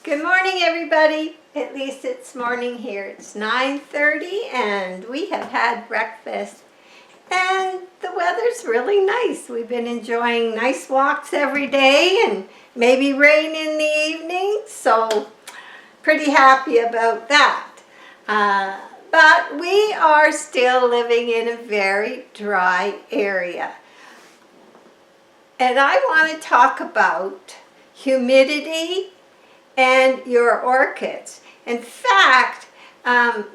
Good morning, everybody. At least it's morning here. It's 9:30 and we have had breakfast and the weather's really nice. We've been enjoying nice walks every day and maybe rain in the evening, so pretty happy about that. But we are still living in a very dry area. And I want to talk about humidity and your orchids. In fact,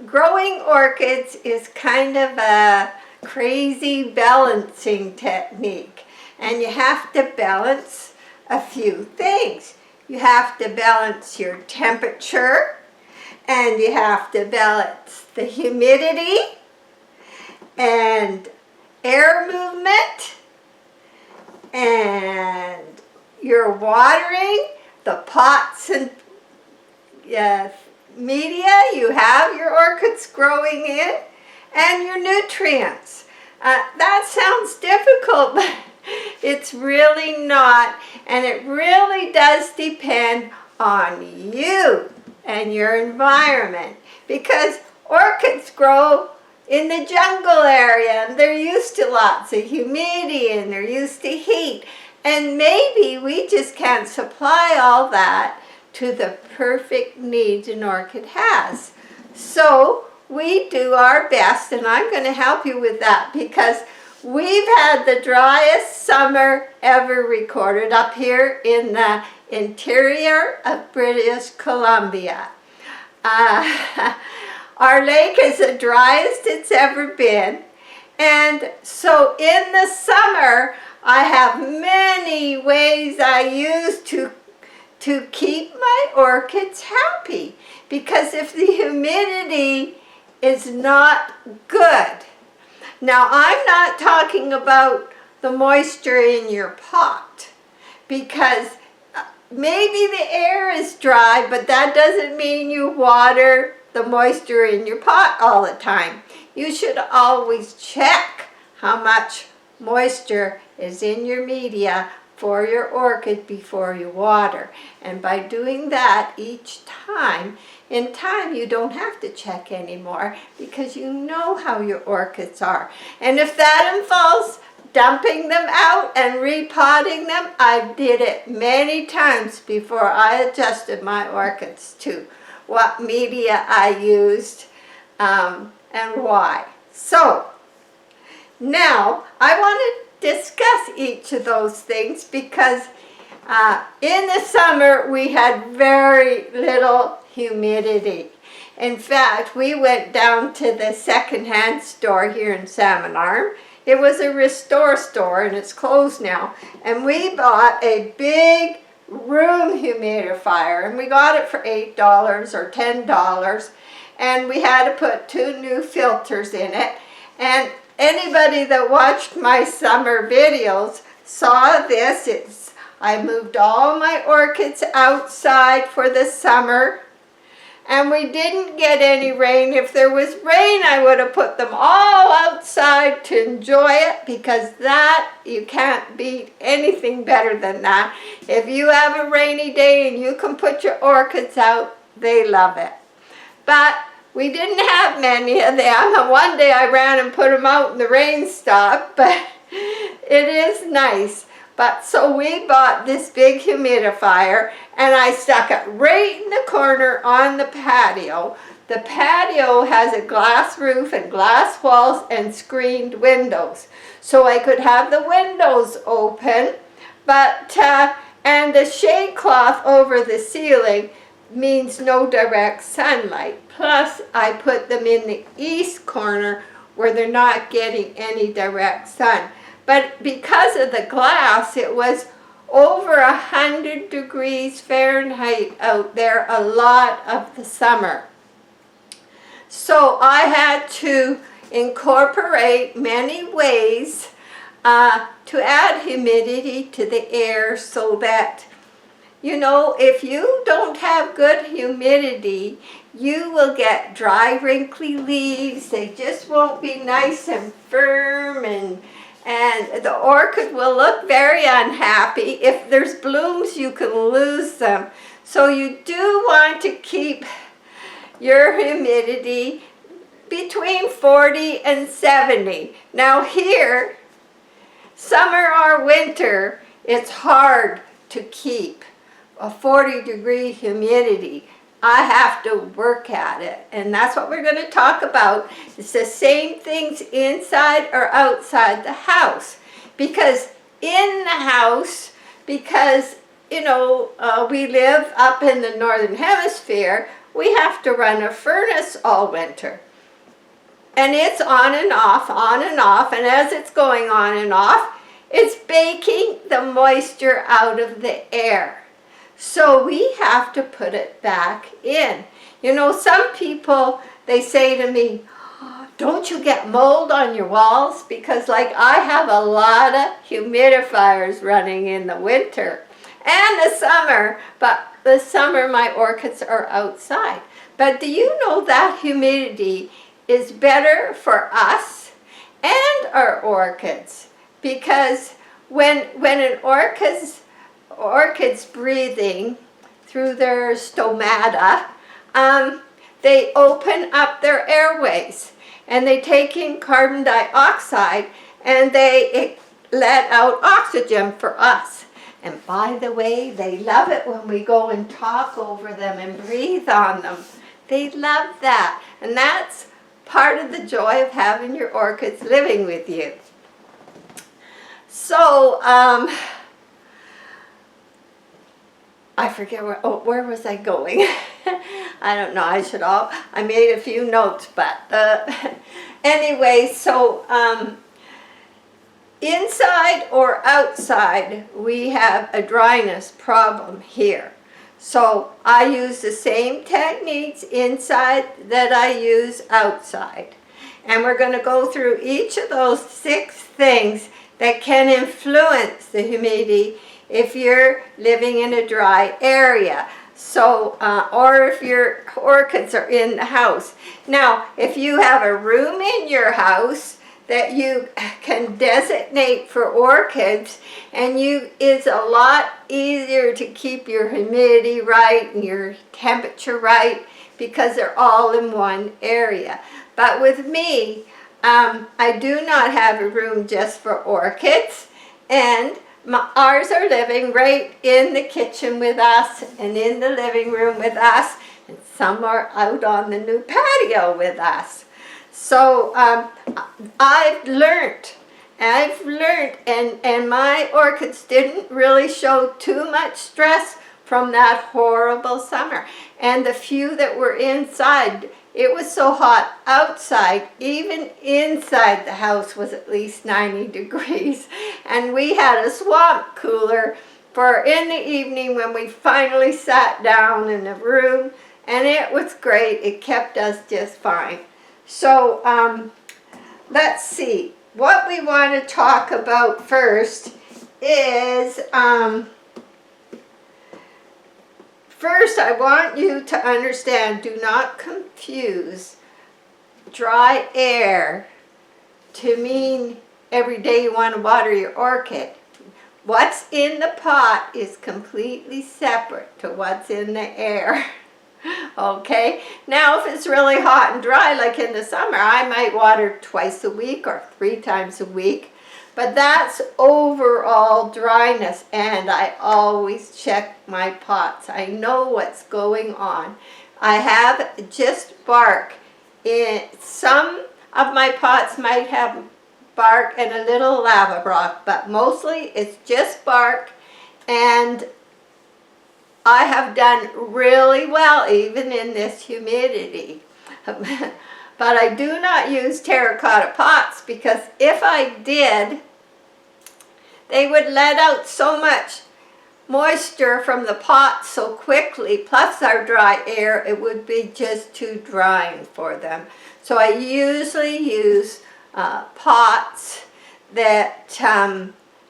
growing orchids is kind of a crazy balancing technique. And you have to balance a few things. You have to balance your temperature, and you have to balance the humidity and air movement and your watering, the pots and media you have your orchids growing in, and your nutrients. That sounds difficult, but it's really not, and it really does depend on you and your environment, because orchids grow in the jungle area and they're used to lots of humidity and they're used to heat, and maybe we just can't supply all that to the perfect needs an orchid has. So we do our best, and I'm going to help you with that, because we've had the driest summer ever recorded up here in the interior of British Columbia. Our lake is the driest it's ever been, and so in the summer I have many ways I use to keep my orchids happy, because if the humidity is not good. Now, I'm not talking about the moisture in your pot, because maybe the air is dry, but that doesn't mean you water the moisture in your pot all the time. You should always check how much moisture is in your media for your orchid before you water. And by doing that each time, in time you don't have to check anymore, because you know how your orchids are. And if that involves dumping them out and repotting them, I did it many times before I adjusted my orchids to what media I used and why. So now I want to discuss each of those things, because in the summer we had very little humidity. In fact, we went down to the second-hand store here in Salmon Arm. It was a Restore store and it's closed now, and we bought a big room humidifier, and we got it for $8 or $10, and we had to put 2 new filters in it. And anybody that watched my summer videos saw this. I moved all my orchids outside for the summer, and we didn't get any rain. If there was rain, I would have put them all outside to enjoy it, because that, you can't beat anything better than that. If you have a rainy day and you can put your orchids out, they love it. But we didn't have many of them, and one day I ran and put them out and the rain stopped, but it is nice. But so we bought this big humidifier, and I stuck it right in the corner on the patio. The patio has a glass roof and glass walls and screened windows, so I could have the windows open, but and the shade cloth over the ceiling means no direct sunlight. Plus, I put them in the east corner where they're not getting any direct sun. But because of the glass, it was over 100 degrees Fahrenheit out there a lot of the summer. So I had to incorporate many ways to add humidity to the air, so that, you know, if you don't have good humidity, you will get dry, wrinkly leaves. They just won't be nice and firm, and And the orchid will look very unhappy. If there's blooms, you can lose them. So you do want to keep your humidity between 40 and 70. Now here, summer or winter, it's hard to keep a 40-degree humidity. I have to work at it, and that's what we're going to talk about. It's the same things inside or outside the house. Because in the house, because we live up in the northern hemisphere, we have to run a furnace all winter. And it's on and off, and as it's going on and off, it's baking the moisture out of the air. So we have to put it back in. Some people, they say to me, don't you get mold on your walls? Because I have a lot of humidifiers running in the winter and the summer, but the summer my orchids are outside. But do you know that humidity is better for us and our orchids? Because when an orchid's breathing through their stomata, they open up their airways and they take in carbon dioxide and they let out oxygen for us. And by the way, they love it when we go and talk over them and breathe on them. They love that. And that's part of the joy of having your orchids living with you. So, I forget where was I going? I don't know. I made a few notes, but anyway, so inside or outside, we have a dryness problem here. So I use the same techniques inside that I use outside. And we're going to go through each of those 6 things that can influence the humidity if you're living in a dry area. So, or if your orchids are in the house. Now, if you have a room in your house that you can designate for orchids, and it's a lot easier to keep your humidity right and your temperature right because they're all in one area. But with me, I do not have a room just for orchids, and ours are living right in the kitchen with us and in the living room with us, and some are out on the new patio with us. So I've learned, and my orchids didn't really show too much stress from that horrible summer. And the few that were inside, it was so hot outside, even inside the house was at least 90 degrees. And we had a swamp cooler for in the evening when we finally sat down in the room, and it was great. It kept us just fine. So let's see. What we want to talk about first is, first I want you to understand, do not confuse dry air to mean every day you want to water your orchid. What's in the pot is completely separate to what's in the air. Okay, now if it's really hot and dry like in the summer, I might water twice a week or 3 times a week, but that's overall dryness, and I always check my pots. I know what's going on. I have just bark. Some of my pots might have bark and a little lava rock, but mostly it's just bark, and I have done really well even in this humidity. But I do not use terracotta pots, because if I did, they would let out so much moisture from the pot so quickly, plus our dry air, it would be just too drying for them. So I usually use pots that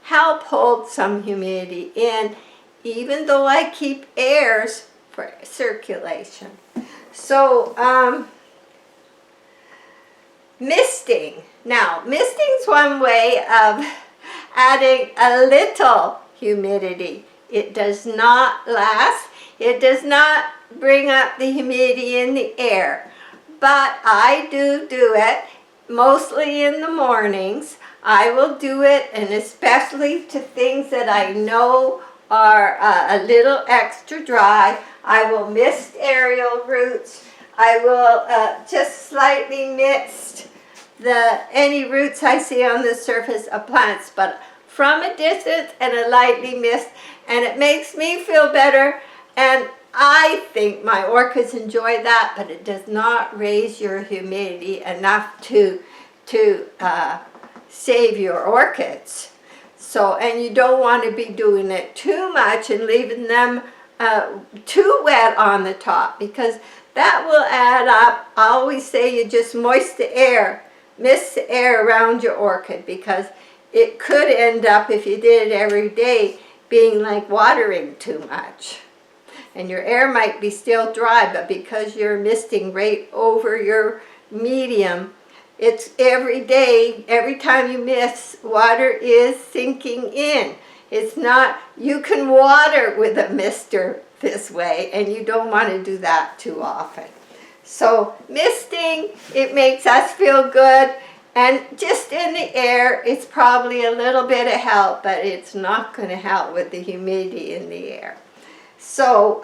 help hold some humidity in, even though I keep airs for circulation. So, misting. Now, misting's one way of adding a little humidity. It does not last. It does not bring up the humidity in the air. But I do it mostly in the mornings. I will do it, and especially to things that I know are a little extra dry. I will mist aerial roots. I will just slightly mist any roots I see on the surface of plants, but from a distance and a lightly mist, and it makes me feel better, and I think my orchids enjoy that, but it does not raise your humidity enough to save your orchids. So, and you don't want to be doing it too much and leaving them too wet on the top, because that will add up. I always say you just mist the air around your orchid, because it could end up, if you did it every day, being like watering too much. And your air might be still dry, but because you're misting right over your medium, it's every day, every time you mist, water is sinking in. It's not, you can water with a mister this way, and you don't want to do that too often. So misting, it makes us feel good, and just in the air, it's probably a little bit of help, but it's not going to help with the humidity in the air. So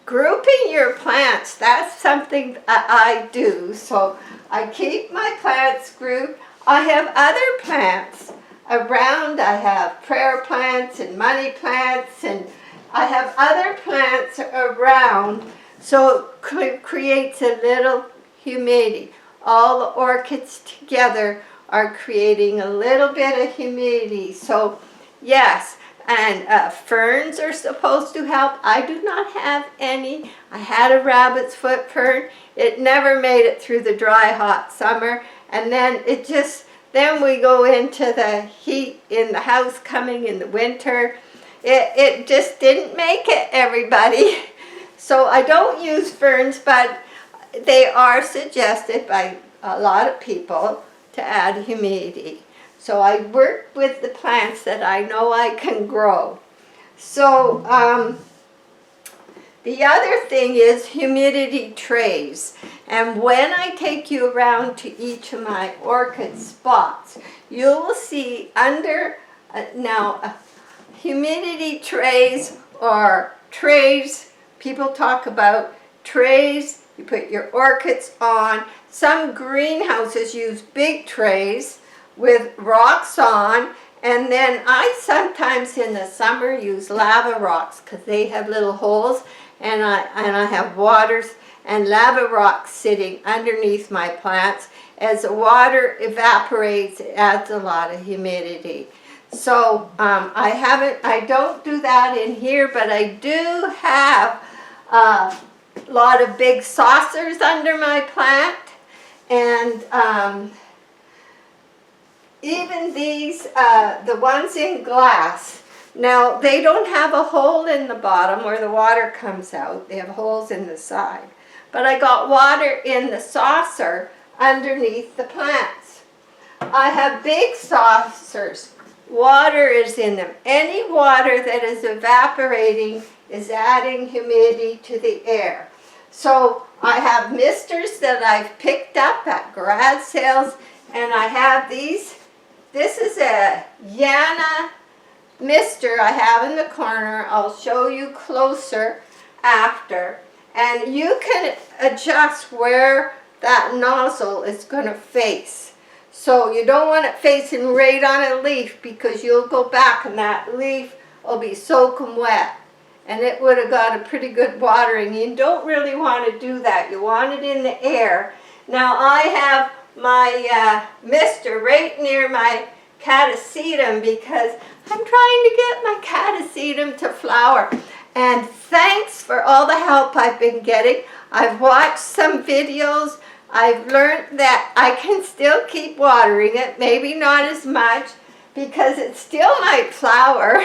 grouping your plants, that's something I do. So I keep my plants grouped. I have other plants around. I have prayer plants and money plants, and I have other plants around, so it creates a little humidity. All the orchids together are creating a little bit of humidity. So yes, and ferns are supposed to help. I do not have any. I had a rabbit's foot fern. It never made it through the dry, hot summer, and then then we go into the heat in the house coming in the winter. It just didn't make it, everybody. So I don't use ferns, but they are suggested by a lot of people to add humidity. So I work with the plants that I know I can grow. So the other thing is humidity trays. And when I take you around to each of my orchid spots, you will see under, humidity trays are trays. People talk about trays you put your orchids on. Some greenhouses use big trays with rocks on, and then I sometimes in the summer use lava rocks because they have little holes, and I have waters and lava rocks sitting underneath my plants. As the water evaporates, it adds a lot of humidity. So I don't do that in here, but I do have a lot of big saucers under my plant, and even these, the ones in glass, now they don't have a hole in the bottom where the water comes out. They have holes in the side. But I got water in the saucer underneath the plants. I have big saucers. Water is in them. Any water that is evaporating is adding humidity to the air. So I have misters that I've picked up at garage sales, and I have these. This is a Yana mister I have in the corner. I'll show you closer after. And you can adjust where that nozzle is going to face. So you don't want it facing right on a leaf, because you'll go back and that leaf will be soaking wet. And it would have got a pretty good watering. You don't really want to do that. You want it in the air. Now I have my mister right near my catasetum, because I'm trying to get my catasetum to flower. And thanks for all the help I've been getting. I've watched some videos. I've learned that I can still keep watering it, maybe not as much, because it still might flower.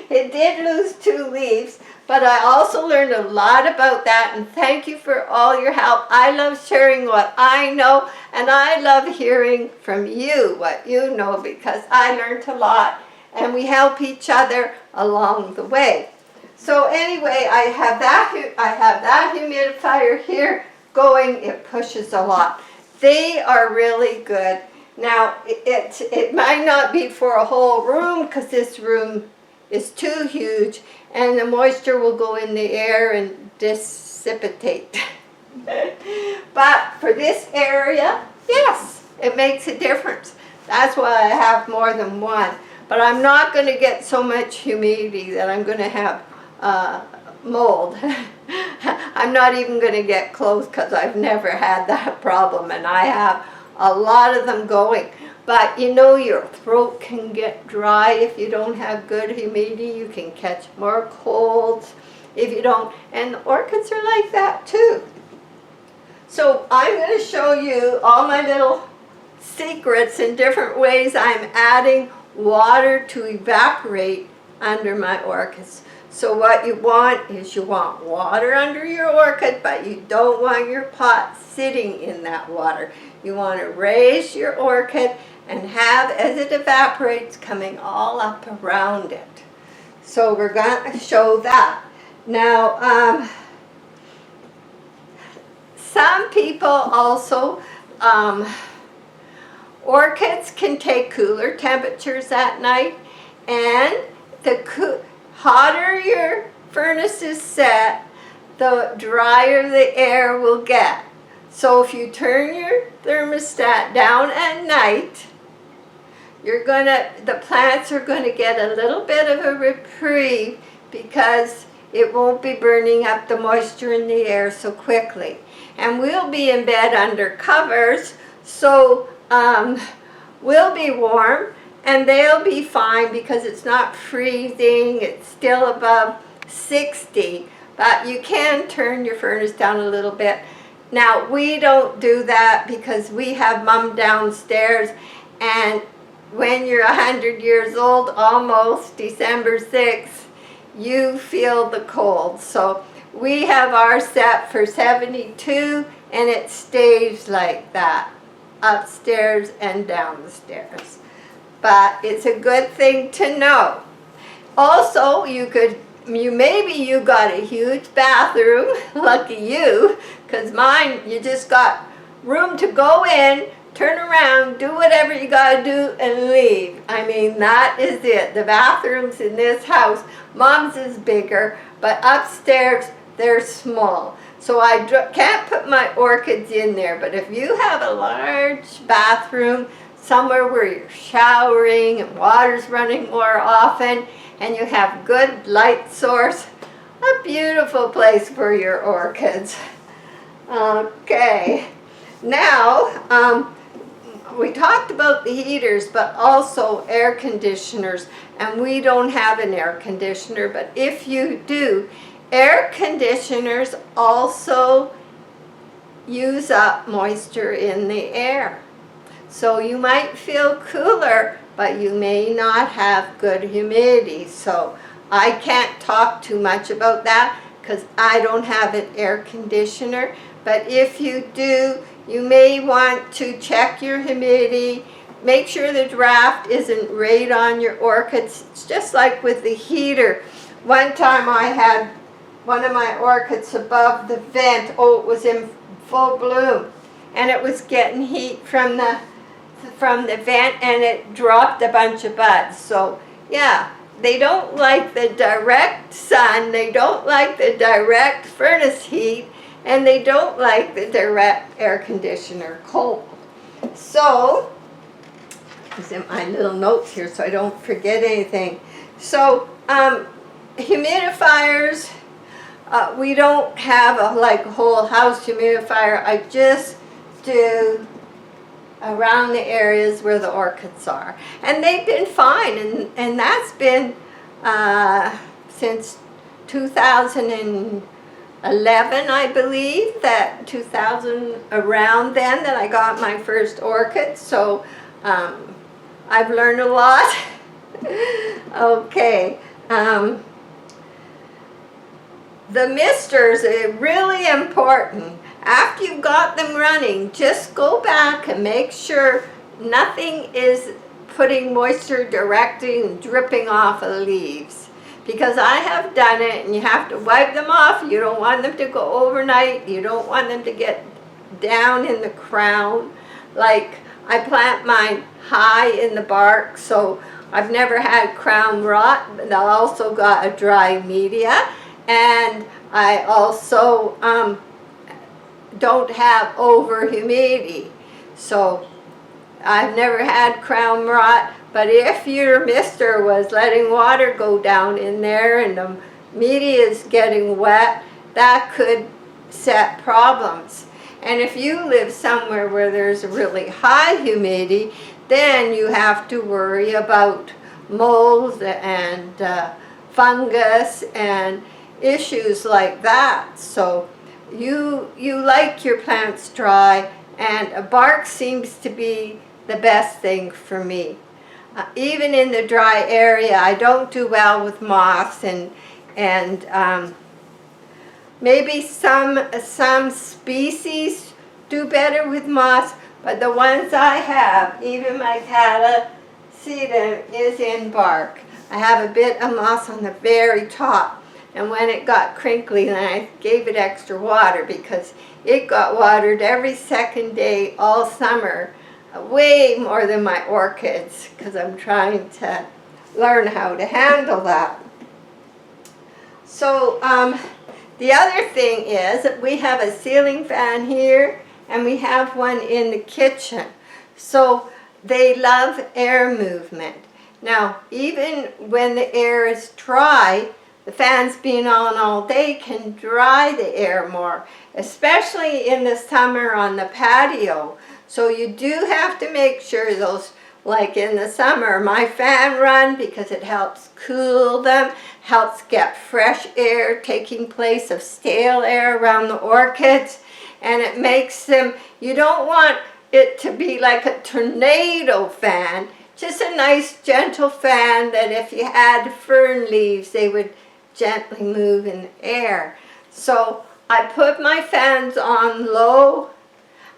It did lose 2 leaves, but I also learned a lot about that, and thank you for all your help. I love sharing what I know, and I love hearing from you what you know, because I learned a lot, and we help each other along the way. So anyway, I have that humidifier here going. It pushes a lot. They are really good. Now, it might not be for a whole room, because this room is too huge, and the moisture will go in the air and dissipate. But for this area, yes, it makes a difference. That's why I have more than one. But I'm not going to get so much humidity that I'm going to have mold. I'm not even going to get close, because I've never had that problem, and I have a lot of them going. But you know, your throat can get dry if you don't have good humidity. You can catch more colds if you don't, and orchids are like that too. So I'm going to show you all my little secrets and different ways I'm adding water to evaporate under my orchids. So what you want is you want water under your orchid, but you don't want your pot sitting in that water. You want to raise your orchid and have, as it evaporates, coming all up around it. So we're going to show that. Now, some people also, orchids can take cooler temperatures at night, and the hotter your furnace is set, the drier the air will get. So if you turn your thermostat down at night, the plants are going to get a little bit of a reprieve, because it won't be burning up the moisture in the air so quickly. And we'll be in bed under covers, so we'll be warm, and they'll be fine because it's not freezing. It's still above 60, but you can turn your furnace down a little bit. Now, we don't do that because we have Mom downstairs, and when you're 100 years old, almost December 6th, you feel the cold. So we have ours set for 72, and it stays like that, upstairs and downstairs. But it's a good thing to know. Also, maybe you got a huge bathroom, lucky you, because mine, you just got room to go in, turn around, do whatever you gotta do, and leave. I mean, that is it. The bathrooms in this house, Mom's is bigger, but upstairs, they're small. So I can't put my orchids in there, but if you have a large bathroom, somewhere where you're showering and water's running more often, and you have good light source, a beautiful place for your orchids. Okay, now we talked about the heaters, but also air conditioners, and we don't have an air conditioner, but if you do, air conditioners also use up moisture in the air. So you might feel cooler, but you may not have good humidity. So I can't talk too much about that because I don't have an air conditioner. But if you do, you may want to check your humidity. Make sure the draft isn't right on your orchids. It's just like with the heater. One time I had one of my orchids above the vent. Oh, it was in full bloom, and it was getting heat from the vent, and it dropped a bunch of buds. So yeah, they don't like the direct sun, they don't like the direct furnace heat, and they don't like the direct air conditioner cold. So it's in my little notes here so I don't forget anything. So humidifiers, we don't have a whole house humidifier. I just do around the areas where the orchids are, and they've been fine, and that's been since 2011, I believe, that 2000, around then, that I got my first orchid. So I've learned a lot. Okay, Um, the misters are really important. After you've got them running, just go back and make sure nothing is putting moisture directly and dripping off of the leaves. Because I have done it, and you have to wipe them off. You don't want them to go overnight. You don't want them to get down in the crown. Like, I plant mine high in the bark, so I've never had crown rot. But I also got a dry media, and I also don't have over humidity. So I've never had crown rot. But if your mister was letting water go down in there and the media is getting wet, that could set problems. And if you live somewhere where there's really high humidity, then you have to worry about mold and fungus and issues like that. So you like your plants dry, and a bark seems to be the best thing for me. Even in the dry area, I don't do well with moss, and maybe some species do better with moss, but the ones I have, even my carolynorchidfriends is in bark. I have a bit of moss on the very top, and when it got crinkly, then I gave it extra water because it got watered every second day all summer. Way more than my orchids, because I'm trying to learn how to handle that. So the other thing is that we have a ceiling fan here, and we have one in the kitchen. So they love air movement. Now, even when the air is dry, the fans being on all day can dry the air more, especially in the summer on the patio. So you do have to make sure those, like in the summer, my fan run because it helps cool them, helps get fresh air taking place of stale air around the orchids, and it makes them, you don't want it to be like a tornado fan, just a nice gentle fan that if you had fern leaves, they would gently move in the air. So I put my fans on low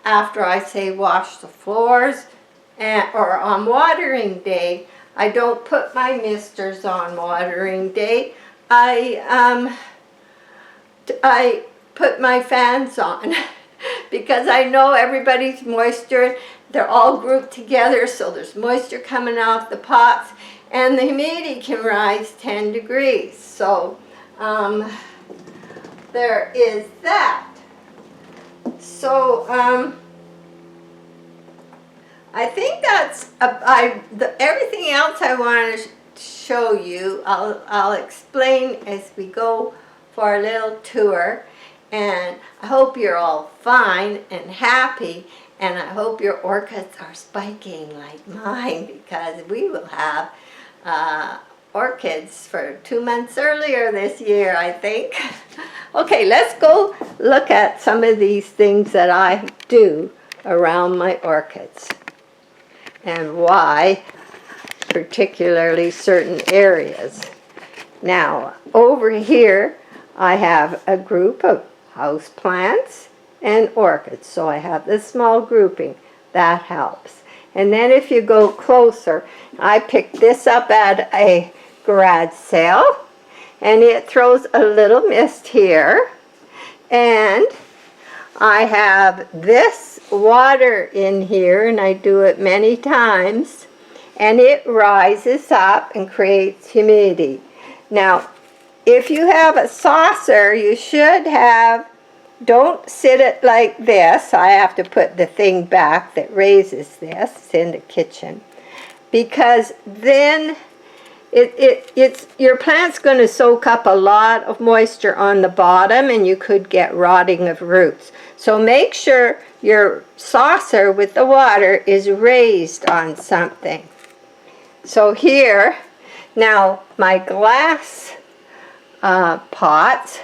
after I say wash the floors, or on watering day. I don't put my misters on watering day. I put my fans on because I know everybody's moisture. They're all grouped together, so there's moisture coming off the pots, and the humidity can rise 10 degrees. So there is that. So I think that's everything else I want to show you. I'll explain as we go for our little tour, and I hope you're all fine and happy, and I hope your orchids are spiking like mine, because we will have orchids for 2 months earlier this year, I think. Okay, let's go look at some of these things that I do around my orchids and why particularly certain areas. Now, over here I have a group of house plants and orchids, so I have this small grouping. That helps. And then if you go closer, I picked this up at a garage sale, and it throws a little mist here, and I have this water in here, and I do it many times, and it rises up and creates humidity. Now, if you have a saucer, you should have, don't sit it like this. I have to put the thing back that raises this. It's in the kitchen, because then your plant's going to soak up a lot of moisture on the bottom, and you could get rotting of roots. So make sure your saucer with the water is raised on something. So here, now my glass pots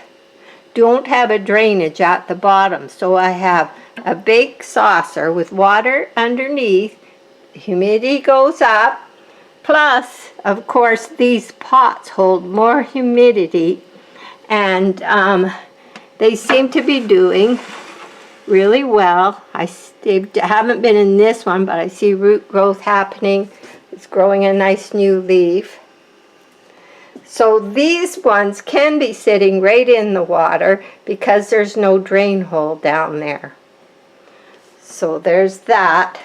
don't have a drainage at the bottom, so I have a big saucer with water underneath. Humidity goes up, Plus, of course, these pots hold more humidity, and they seem to be doing really well. They haven't been in this one, but I see root growth happening. It's growing a nice new leaf. So these ones can be sitting right in the water because there's no drain hole down there. So there's that.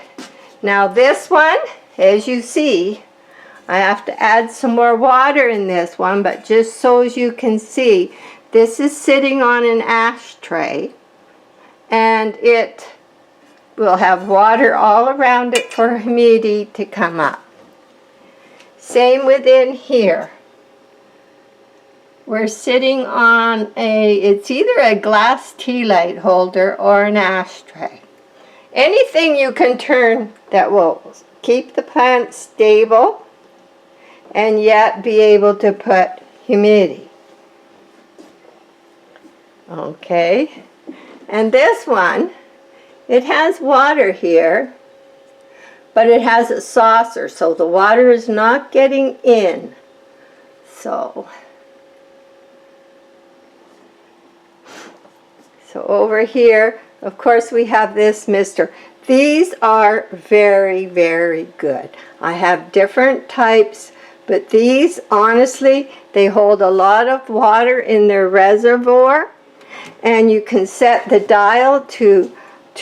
Now this one, as you see, I have to add some more water in this one, but just so as you can see, this is sitting on an ashtray, and it will have water all around it for humidity to come up. Same within here. We're sitting on it's either a glass tea light holder or an ashtray. Anything you can turn that will keep the plant stable and yet be able to put humidity. Okay, and this one, it has water here, but it has a saucer, so the water is not getting in. So over here, of course, we have this mister. These are very, very good. I have different types, but these, honestly, they hold a lot of water in their reservoir, and you can set the dial to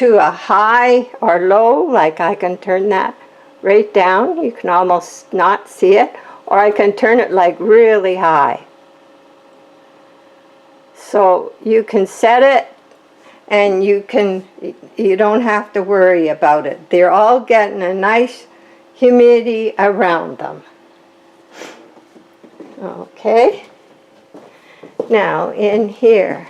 a high or low, like I can turn that right down. You can almost not see it, or I can turn it like really high. So you can set it, and you don't have to worry about it. They're all getting a nice humidity around them. Okay. Now in here.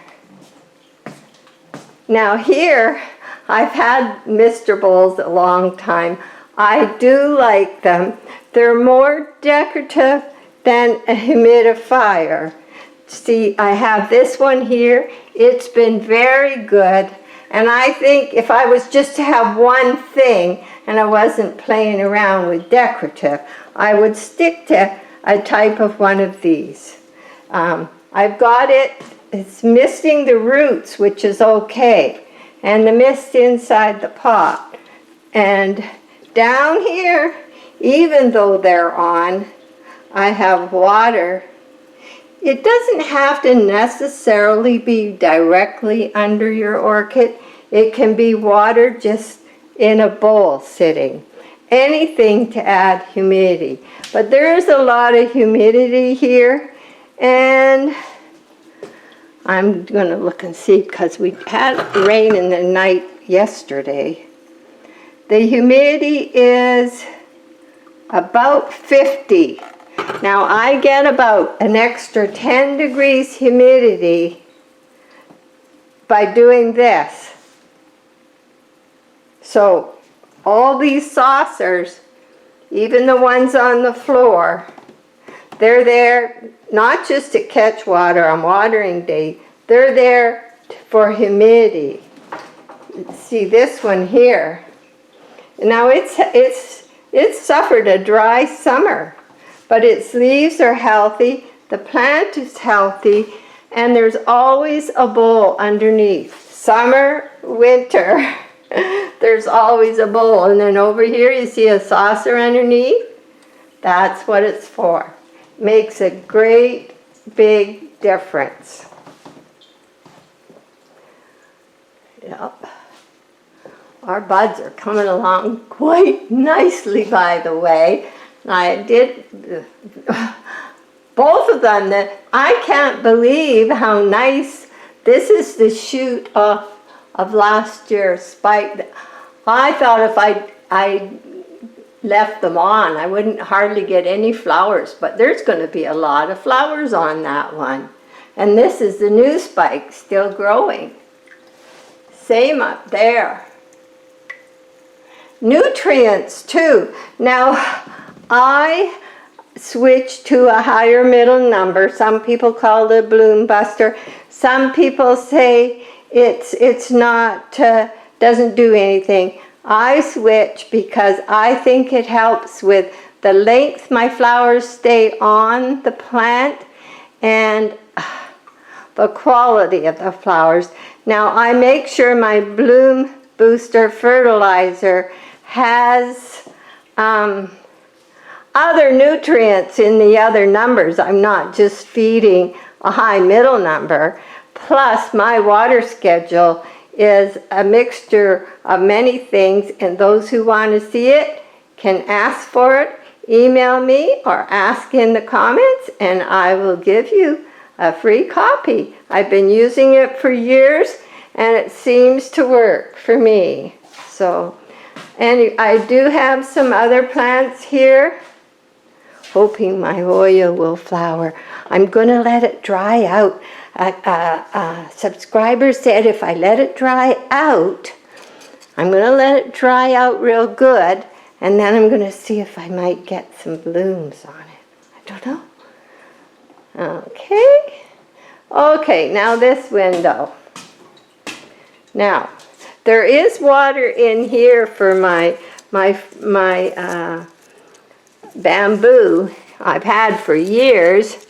Now here, I've had Mr. Bowls a long time. I do like them. They're more decorative than a humidifier. See, I have this one here. It's been very good. And I think if I was just to have one thing and I wasn't playing around with decorative, I would stick to a type of one of these. I've got it's misting the roots, which is okay, and the mist inside the pot. And down here, even though they're on, I have water. It doesn't have to necessarily be directly under your orchid. It can be water just in a bowl sitting. Anything to add humidity. But there is a lot of humidity here, and I'm going to look and see because we had rain in the night yesterday. The humidity is about 50. Now I get about an extra 10 degrees humidity by doing this. So all these saucers, even the ones on the floor, they're there not just to catch water on watering day, they're there for humidity. See this one here. Now it's suffered a dry summer, but its leaves are healthy, the plant is healthy, and there's always a bowl underneath. Summer, winter, there's always a bowl. And then over here you see a saucer underneath. That's what it's for. Makes a great big difference. Yep. Our buds are coming along quite nicely, by the way. I did both of them. I can't believe how nice. This is the shoot of last year's spike. I thought if I left them on, I wouldn't hardly get any flowers, but there's going to be a lot of flowers on that one. And this is the new spike still growing. Same up there. Nutrients too. Now I switched to a higher middle number. Some people call it a bloom buster. Some people say it's not, doesn't do anything. I switch because I think it helps with the length my flowers stay on the plant, and the quality of the flowers. Now I make sure my bloom booster fertilizer has other nutrients in the other numbers. I'm not just feeding a high middle number. Plus my water schedule is a mixture of many things, and those who want to see it can ask for it, email me, or ask in the comments, and I will give you a free copy. I've been using it for years, and it seems to work for me. So, and I do have some other plants here, hoping my Hoya will flower. I'm going to let it dry out. A subscriber said if I let it dry out, I'm going to let it dry out real good, and then I'm going to see if I might get some blooms on it. I don't know. Okay. Okay, now this window. Now, there is water in here for my bamboo I've had for years.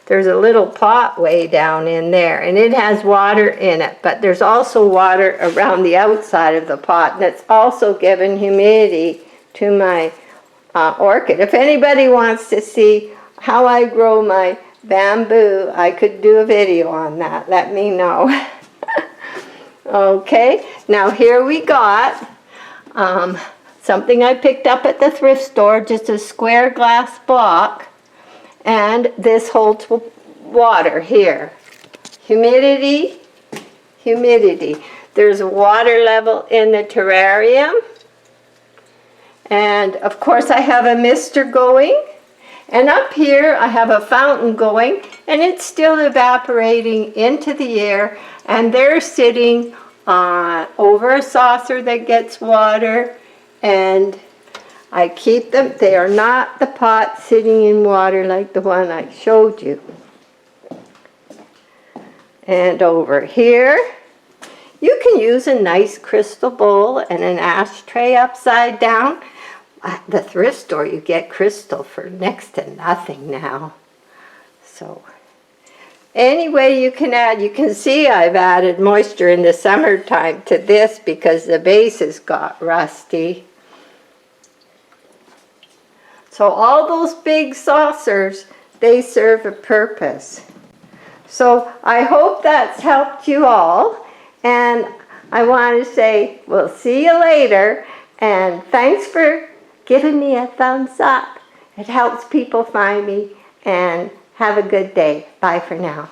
There's a little pot way down in there, and it has water in it, but there's also water around the outside of the pot, and it's also given humidity to my orchid. If anybody wants to see how I grow my bamboo, I could do a video on that. Let me know. Okay, now here we got something I picked up at the thrift store, just a square glass block. And this holds water here. Humidity, humidity. There's a water level in the terrarium. And of course I have a mister going. And up here I have a fountain going, and it's still evaporating into the air. And they're sitting over a saucer that gets water, and I keep them. They are not the pot sitting in water like the one I showed you. And over here, you can use a nice crystal bowl and an ashtray upside down. At the thrift store, you get crystal for next to nothing now. So anyway, you can add, you can see I've added moisture in the summertime to this because the bases got rusty. So all those big saucers, they serve a purpose. So I hope that's helped you all. And I want to say, we'll see you later. And thanks for giving me a thumbs up. It helps people find me. And have a good day. Bye for now.